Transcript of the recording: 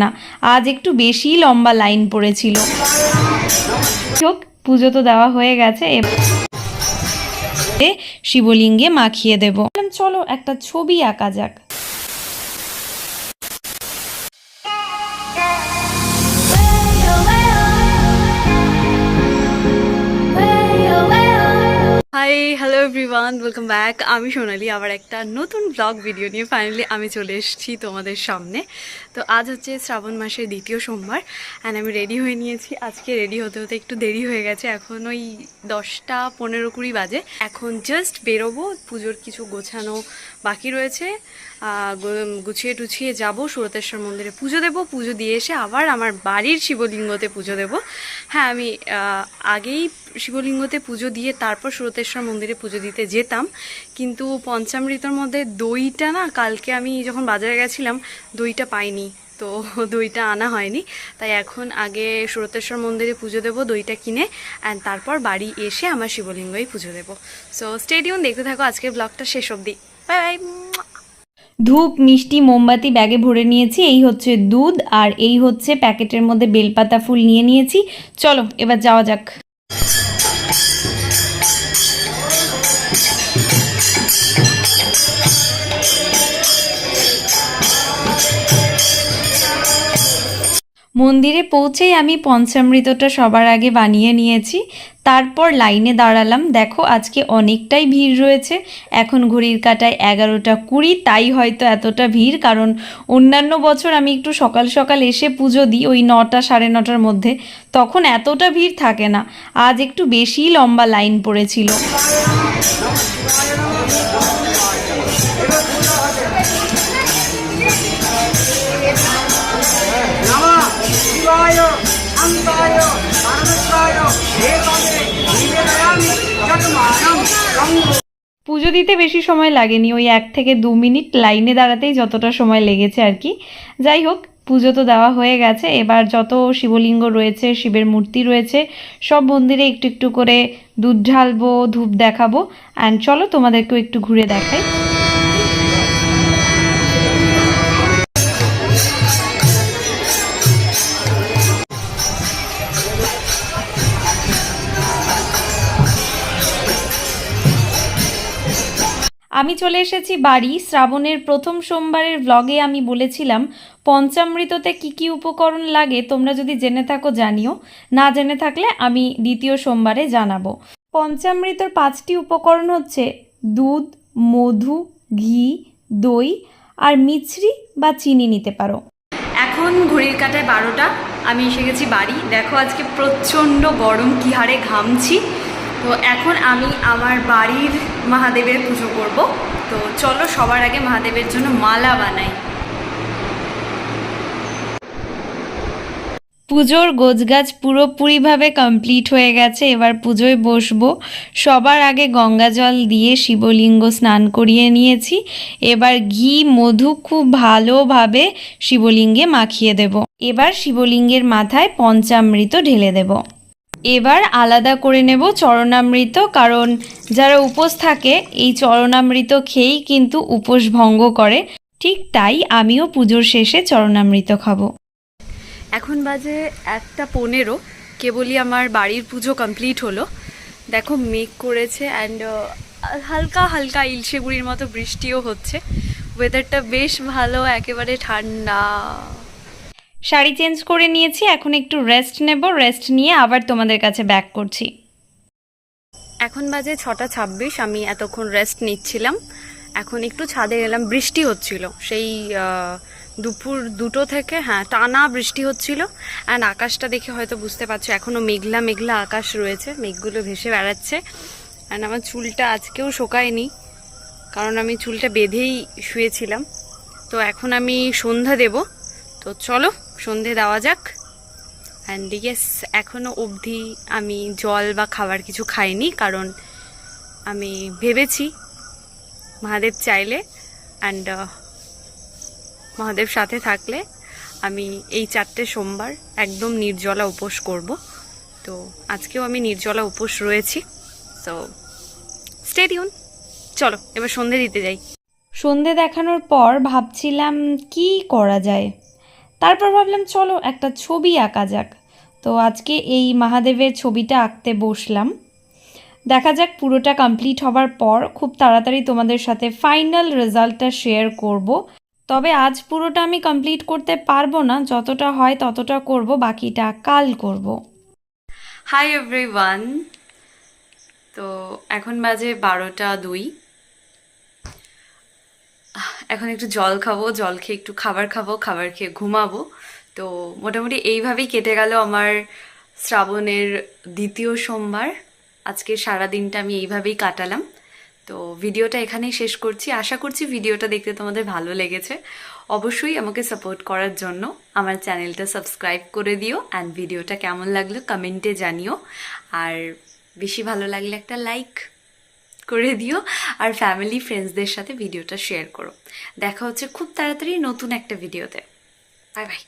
না, আজ একটু বেশি লম্বা লাইন পড়েছিল। পুজো তো দেওয়া হয়ে গেছে, শিবলিঙ্গে মাখিয়ে দেব। চলো একটা ছবি আঁকা যাক। Hi, hello everyone, welcome back. আমি সোনালি, আবার একটা নতুন ব্লগ ভিডিও নিয়ে ফাইনালি আমি চলে এসেছি তোমাদের সামনে। তো আজ হচ্ছে শ্রাবণ মাসের দ্বিতীয় সোমবার অ্যান্ড আমি রেডি হয়ে নিয়েছি। আজকে রেডি হতে হতে একটু দেরি হয়ে গেছে, এখন ওই 10টা 15-20 বাজে। এখন জাস্ট বেরোবো, পুজোর কিছু গোছানো বাকি রয়েছে, গুছিয়ে টুছিয়ে যাবো সুরতেশ্বর মন্দিরে পুজো দেবো। পুজো দিয়ে এসে আবার আমার বাড়ির শিবলিঙ্গতে পুজো দেবো। হ্যাঁ, আমি আগেই শিবলিঙ্গতে পুজো দিয়ে তারপর সুরতেশ্বর মন্দিরে পুজো দিতে যেতাম, কিন্তু পঞ্চামৃতর মধ্যে দইটা না, কালকে আমি যখন বাজারে গেছিলাম দইটা পাইনি, তো দইটা আনা হয়নি। তাই এখন আগে সুরতেশ্বর মন্দিরে পুজো দেবো দইটা কিনে, অ্যান্ড তারপর বাড়ি এসে আমার শিবলিঙ্গই পুজো দেবো। সো স্টে টিউন, দেখতে থাকো আজকের ব্লগটা শেষ অবধি। Bye bye. ধূপ, মিষ্টি, মোমবাতি ব্যাগে ভরে নিয়েছি। এই হচ্ছে দুধ, আর এই হচ্ছে প্যাকেটের মধ্যে বেলপাতা ফুল নিয়ে নিয়েছি। চলো এবার যাওয়া যাক। মন্দিরে পৌঁছেই আমি পঞ্চামৃতটা সবার আগে বানিয়ে নিয়েছি, তারপর লাইনে দাঁড়ালাম। দেখো আজকে অনেকটাই ভিড় রয়েছে, এখন ঘড়ির কাঁটায় 11টা 20, তাই হয়তো এতটা ভিড়। কারণ অন্যান্য বছর আমি একটু সকাল সকাল এসে পুজো দিই, ওই 9টা 9:30টার মধ্যে, তখন এতটা ভিড় থাকে না। আজ একটু বেশি লম্বা লাইন পড়েছিল। পুজো দিতে বেশি সময় লাগেনি, ওই 1 থেকে 2 মিনিট লাইনে দাঁড়াতেই যতটা সময় লেগেছে আর কি। যাই হোক, পুজো তো দেওয়া হয়ে গেছে। এবার যত শিবলিঙ্গ রয়েছে, শিবের মূর্তি রয়েছে, সব মন্দিরে একটু একটু করে দুধ ঢালবো, ধূপ দেখাবো। অ্যান্ড চলো তোমাদেরকেও একটু ঘুরে দেখাই। আমি চলে এসেছি বাড়ি। শ্রাবণের প্রথম সোমবারের ব্লগে আমি বলেছিলাম পঞ্চামৃততে কি কি উপকরণ লাগে, তোমরা যদি জেনে থাকো জানিও, না জেনে থাকলে আমি দ্বিতীয় সোমবারে জানাবো। পঞ্চামৃতর 5টি উপকরণ হচ্ছে দুধ, মধু, ঘি, দই আর মিছরি বা চিনি নিতে পারো। এখন ঘড়ির কাঁটায় 12টা, আমি এসে গেছি বাড়ি। দেখো আজকে প্রচণ্ড গরম, কি হারে ঘামছি। তো এখন আমি আমার বাড়ির মহাদেবের পুজো করব। তো চলো সবার আগে মহাদেবের জন্য মালা বানাই। পুজোর গোছগাছ পুরোপুরিভাবে কমপ্লিট হয়ে গেছে, এবার পুজোয় বসবো। সবার আগে গঙ্গা জল দিয়ে শিবলিঙ্গ স্নান করিয়ে নিয়েছি। এবার ঘি, মধু খুব ভালোভাবে শিবলিঙ্গে মাখিয়ে দেব। এবার শিবলিঙ্গের মাথায় পঞ্চামৃত ঢেলে দেব। এবার আলাদা করে নেব চরণামৃত, কারণ যারা উপোস থাকে এই চরণামৃত খেয়েই কিন্তু উপোস ভঙ্গ করে। ঠিক তাই আমিও পুজোর শেষে চরণামৃত খাবো। এখন বাজে 1টা 15, কেবলই আমার বাড়ির পুজো কমপ্লিট হলো। দেখো মেঘ করেছে অ্যান্ড হালকা হালকা ইলশে গুড়ির মতো বৃষ্টিও হচ্ছে। ওয়েদারটা বেশ ভালো, একেবারে ঠান্ডা। শাড়ি চেঞ্জ করে নিয়েছি, এখন একটু রেস্ট নেব। রেস্ট নিয়ে আবার তোমাদের কাছে ব্যাক করছি। এখন বাজে 6টা 26, আমি এতক্ষণ রেস্ট নিচ্ছিলাম। এখন একটু ছাদে এলাম, বৃষ্টি হচ্ছিল সেই দুপুর 2টো থেকে, হ্যাঁ টানা বৃষ্টি হচ্ছিল। অ্যান্ড আকাশটা দেখে হয়তো বুঝতে পারছো এখনও মেঘলা মেঘলা আকাশ রয়েছে, মেঘগুলো ভেসে বেড়াচ্ছে। অ্যান্ড আমার চুলটা আজকেও শোকায়নি, কারণ আমি চুলটা বেঁধেই শুয়েছিলাম। তো এখন আমি সন্ধ্যা দেব, তো চলো সন্ধে দেওয়া যাক। অ্যান্ড ইয়েস, এখনও অবধি আমি জল বা খাবার কিছু খাইনি, কারণ আমি ভেবেছি মহাদেব চাইলে অ্যান্ড মহাদেব সাথে থাকলে আমি এই 4টে সোমবার একদম নির্জলা উপোস করব। তো আজকেও আমি নির্জলা উপোস রয়েছি। সো স্টে টিউন, চলো এবার সন্ধে দিতে যাই। সন্ধে দেখানোর পর ভাবছিলাম কি করা যায়, তারপর ভাবলাম চলো একটা ছবি আঁকা যাক। তো আজকে এই মহাদেবের ছবিটা আঁকতে বসলাম। দেখা যাক পুরোটা কমপ্লিট হবার পর খুব তাড়াতাড়ি তোমাদের সাথে ফাইনাল রেজাল্টটা শেয়ার করব। তবে আজ পুরোটা আমি কমপ্লিট করতে পারবো না, যতটা হয় ততটা করব, বাকিটা কাল করব। হাই এভরিওয়ান, তো এখন বাজে 12টা 2। এখন একটু জল খাবো, জল খেয়ে একটু খাবার খাবো, খাবার খেয়ে ঘুমাবো। তো মোটামুটি এইভাবেই কেটে গেল আমার শ্রাবণের দ্বিতীয় সোমবার। আজকে সারা দিনটা আমি এইভাবেই কাটালাম। তো ভিডিওটা এখানেই শেষ করছি। আশা করছি ভিডিওটা দেখতে তোমাদের ভালো লেগেছে। অবশ্যই আমাকে সাপোর্ট করার জন্য আমার চ্যানেলটা সাবস্ক্রাইব করে দিও, অ্যান্ড ভিডিওটা কেমন লাগলো কমেন্টে জানিও। আর বেশি ভালো লাগলে একটা লাইক করে দিও, আর ফ্যামিলি ফ্রেন্ডসদের সাথে ভিডিওটা শেয়ার করো। দেখা হচ্ছে খুব তাড়াতাড়ি নতুন একটা ভিডিওতে। Bye bye.